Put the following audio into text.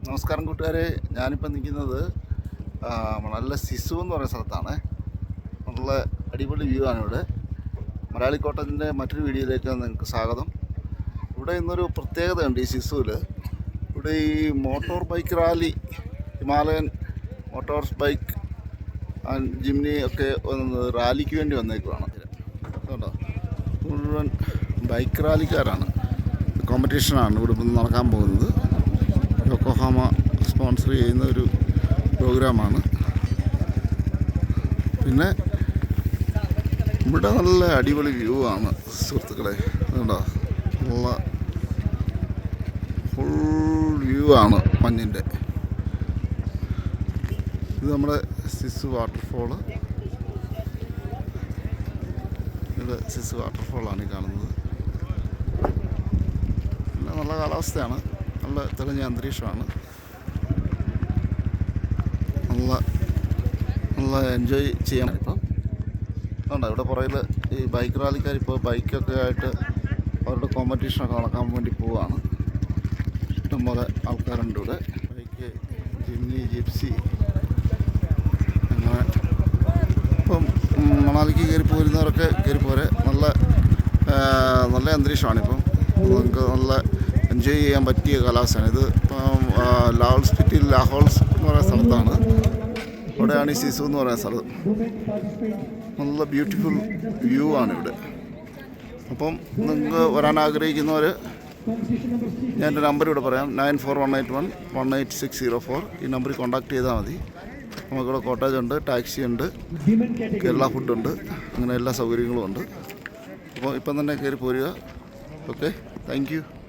നമസ്കാരം കൂട്ടുകാരെ, ഞാനിപ്പോൾ നിൽക്കുന്നത് നല്ല സിസു എന്ന് പറയുന്ന സ്ഥലത്താണ്. നല്ല അടിപൊളി വ്യൂ ആണ് ഇവിടെ. മലയാളി കോട്ടൻ്റെ മറ്റൊരു വീഡിയോയിലേക്ക് നിങ്ങൾക്ക് സ്വാഗതം. ഇവിടെ ഇന്നൊരു പ്രത്യേകതയുണ്ട് ഈ സിസുവിൽ. ഇവിടെ ഈ motor bike rally, Himalayan motor bike and Jimny ഒക്കെ റാലിക്ക് വേണ്ടി വന്നേക്കുവാണ്. അതുകൊണ്ടോ മുഴുവൻ ബൈക്ക് റാലിക്കാരാണ്. കോമ്പറ്റീഷനാണ് ഇവിടെ നടക്കാൻ പോകുന്നത്. യോക്കോഹാമ സ്പോൺസർ ചെയ്യുന്ന ഒരു പ്രോഗ്രാമാണ്. പിന്നെ ഇവിടെ നല്ല അടിപൊളി വ്യൂ ആണ് സുഹൃത്തുക്കളെ. അതുകൊണ്ടോ നല്ല ഫുൾ വ്യൂ ആണ് മഞ്ഞിൻ്റെ. ഇത് നമ്മുടെ സിസു വാട്ടർഫോള്. ഇത് സിസു വാട്ടർഫോളാണ് ഈ കാണുന്നത്. പിന്നെ നല്ല കാലാവസ്ഥയാണ്, നല്ല തെളിഞ്ഞ അന്തരീക്ഷമാണ്. നല്ല എൻജോയ് ചെയ്യാൻ ഇപ്പം അതുകൊണ്ട് ഇവിടെ പുറകിൽ ഈ ബൈക്ക് റാലിക്കാർ ഇപ്പോൾ ബൈക്കൊക്കെ ആയിട്ട് അവരുടെ കോമ്പറ്റീഷനൊക്കെ നടക്കാൻ വേണ്ടി പോവുകയാണ്. ഇഷ്ടംപോലെ ആൾക്കാരുണ്ട് ഇവിടെ. ബൈക്ക്, ജിംനി, ജിപ്സി, അങ്ങനെ ഇപ്പം മണാലിക്ക് കയറി പോരുന്നവരൊക്കെ കയറി പോരെ. നല്ല അന്തരീക്ഷമാണിപ്പം. നമുക്ക് നല്ല എൻജോയ് ചെയ്യാൻ പറ്റിയ കാലാവസ്ഥയാണ് ഇത്. ഇപ്പം ലാഹോൾ സ്പിറ്റിയിൽ ലാഹോൾസ് എന്ന് പറയുന്ന സ്ഥലത്താണ്. ഇവിടെയാണ് ഈ സിസു എന്ന് പറയുന്ന സ്ഥലം. നല്ല ബ്യൂട്ടിഫുൾ വ്യൂ ആണ് ഇവിടെ. അപ്പം നിങ്ങൾക്ക് വരാൻ ആഗ്രഹിക്കുന്നവർ ഞാൻ എൻ്റെ നമ്പർ ഇവിടെ പറയാം, 9418118604. ഈ നമ്പറിൽ കോൺടാക്ട് ചെയ്താൽ മതി. നമുക്കിവിടെ കോട്ടേജ് ഉണ്ട്, ടാക്സി ഉണ്ട്, കേരള ഫുഡുണ്ട്, അങ്ങനെ എല്ലാ സൗകര്യങ്ങളും ഉണ്ട്. അപ്പോൾ ഇപ്പം തന്നെ കയറി പോരുക. Okay, thank you.